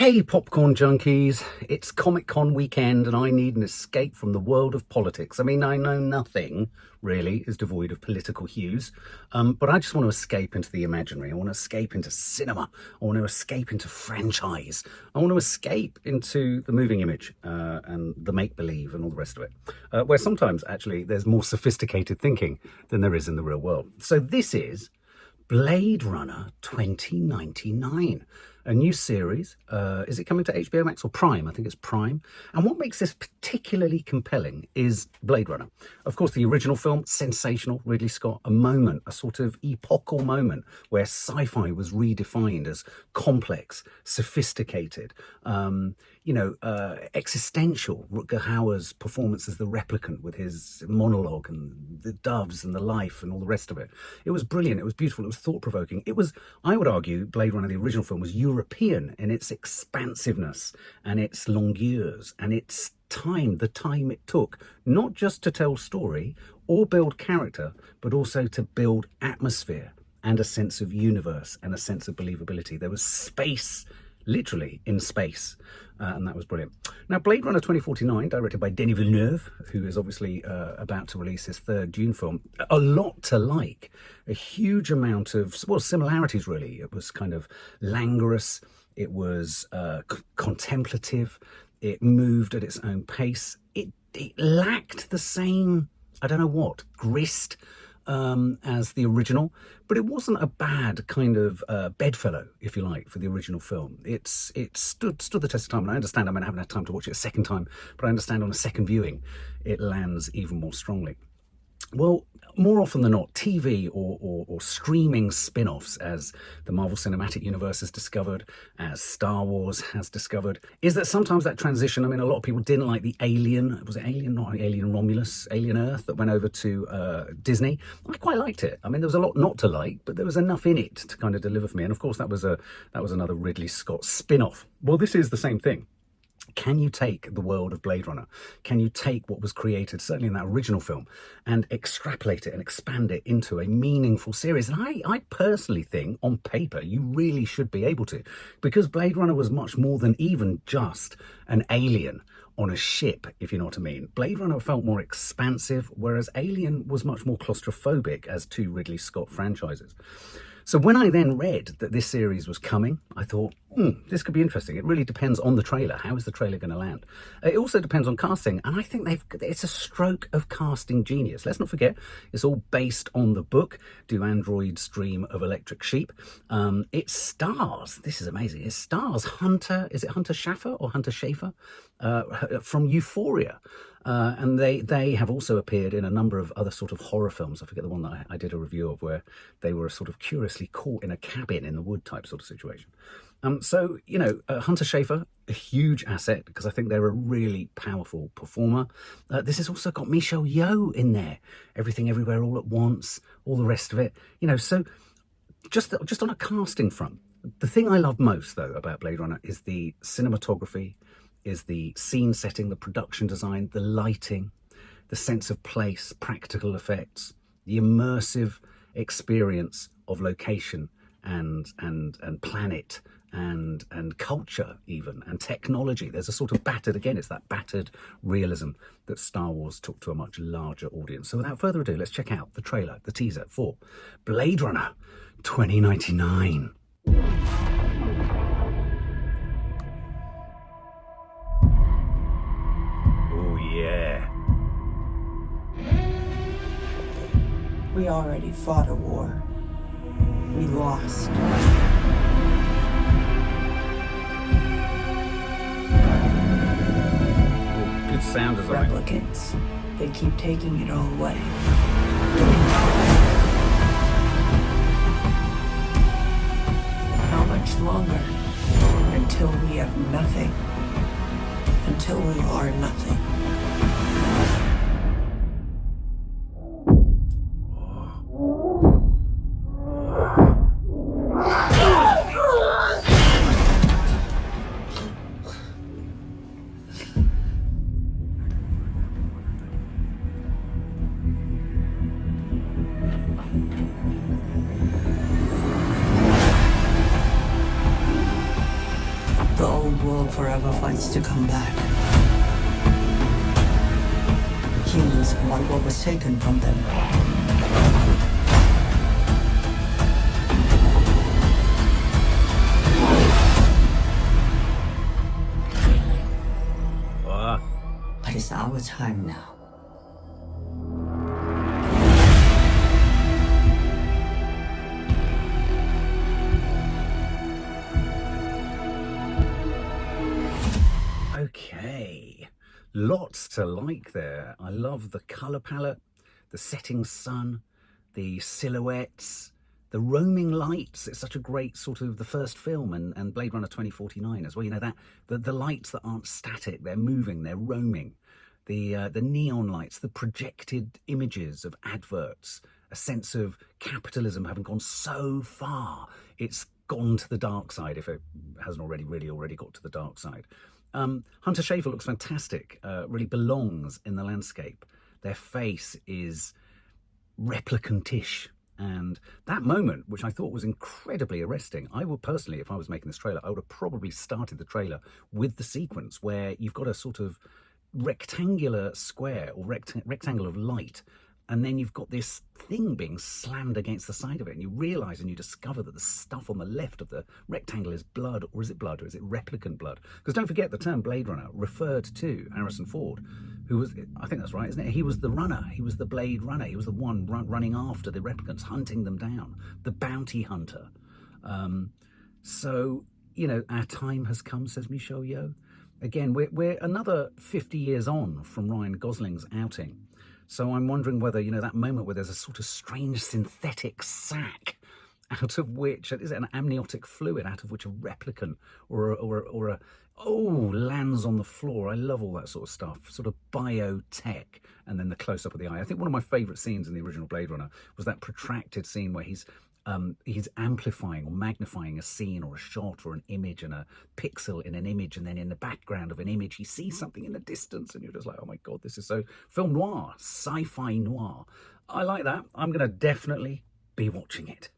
Hey popcorn junkies, it's Comic-Con weekend and I need an escape from the world of politics. I mean, I know nothing really is devoid of political hues, but I just want to escape into the imaginary. I want to escape into cinema. I want to escape into franchise. I want to escape into the moving image and the make-believe and all the rest of it, where sometimes actually there's more sophisticated thinking than there is in the real world. So this is Blade Runner 2099. A new series. Is it coming to HBO Max or Prime? I think it's Prime. And what makes this particularly compelling is Blade Runner. Of course, the original film, sensational, Ridley Scott, a moment, a sort of epochal moment where sci-fi was redefined as complex, sophisticated, existential. Rutger Hauer's performance as the replicant with his monologue and the doves and the life and all the rest of it. It was brilliant. It was beautiful. It was thought-provoking. It was, I would argue, Blade Runner, the original film, was European in its expansiveness and its longueurs and its time, the time it took, not just to tell story or build character, but also to build atmosphere and a sense of universe and a sense of believability. There was space, literally in space, and that was brilliant. Now, Blade Runner 2049, directed by Denis Villeneuve, who is obviously about to release his third Dune film, a lot to like, a huge amount of, well, similarities really. It was kind of languorous, it was contemplative, it moved at its own pace, it lacked the same, I don't know what, grist as the original, but it wasn't a bad kind of bedfellow, if you like, for the original film. It stood the test of time, and I understand I haven't had time to watch it a second time, but I understand on a second viewing it lands even more strongly. Well, more often than not, TV or streaming spin-offs, as the Marvel Cinematic Universe has discovered, as Star Wars has discovered, is that sometimes that transition, I mean, a lot of people didn't like the Alien, was it Alien, not Alien Romulus, Alien Earth that went over to Disney. I quite liked it. I mean, there was a lot not to like, but there was enough in it to kind of deliver for me. And of course, that was another Ridley Scott spin-off. Well, this is the same thing. Can you take the world of Blade Runner? Can you take what was created, certainly in that original film, and extrapolate it and expand it into a meaningful series? And I personally think, on paper, you really should be able to, because Blade Runner was much more than even just an alien on a ship, if you know what I mean. Blade Runner felt more expansive, whereas Alien was much more claustrophobic as two Ridley Scott franchises. So when I then read that this series was coming, I thought, this could be interesting. It really depends on the trailer. How is the trailer going to land? It also depends on casting, and I think it's a stroke of casting genius. Let's not forget, it's all based on the book, Do Androids Dream of Electric Sheep? It stars, this is amazing, it stars Hunter, is it Hunter Schaffer or Hunter Schafer? From Euphoria. And they have also appeared in a number of other sort of horror films. I forget the one that I did a review of, where they were sort of curiously caught in a cabin in the wood type sort of situation. So, Hunter Schafer, a huge asset, because I think they're a really powerful performer. This has also got Michelle Yeoh in there. Everything Everywhere All at Once, all the rest of it. So just on a casting front, the thing I love most, though, about Blade Runner is the cinematography, is the scene setting, the production design, the lighting, the sense of place, practical effects, the immersive experience of location and planet and culture even, and technology. There's a sort of it's that battered realism that Star Wars took to a much larger audience. So without further ado, let's check out the trailer, the teaser for Blade Runner 2099. We already fought a war. We lost. Good sound design. Replicants. They keep taking it all away. How much longer? Until we have nothing. Until we are nothing. The old world forever fights to come back. Humans want what was taken from them. Ah, But it's our time now. okay. Lots to like there. I love the colour palette, the setting sun, the silhouettes, the roaming lights. It's such a great sort of the first film and Blade Runner 2049 as well. You know, that the lights that aren't static, they're moving, they're roaming. The neon lights, the projected images of adverts, a sense of capitalism having gone so far, it's gone to the dark side, if it hasn't already got to the dark side. Hunter Schafer looks fantastic, really belongs in the landscape. Their face is replicantish. And that moment, which I thought was incredibly arresting, I would personally, if I was making this trailer, I would have probably started the trailer with the sequence where you've got a sort of rectangular square or rectangle of light, and then you've got this thing being slammed against the side of it, and you realise and you discover that the stuff on the left of the rectangle is blood, or is it replicant blood? Because don't forget, the term Blade Runner referred to Harrison Ford, who was, I think that's right, isn't it? He was the runner, he was the Blade Runner, he was the one running after the replicants, hunting them down, the bounty hunter. So, you know, our time has come, says Michelle Yeoh. Again, we're another 50 years on from Ryan Gosling's outing. So I'm wondering whether, you know, that moment where there's a sort of strange synthetic sac out of which, is it an amniotic fluid out of which a replicant or a lands on the floor. I love all that sort of stuff, sort of biotech, and then the close-up of the eye. I think one of my favourite scenes in the original Blade Runner was that protracted scene where he's amplifying or magnifying a scene or a shot or an image and a pixel in an image, and then in the background of an image he sees something in the distance, and you're just like, oh my god, this is so film noir, sci-fi noir. I like that. I'm going to definitely be watching it.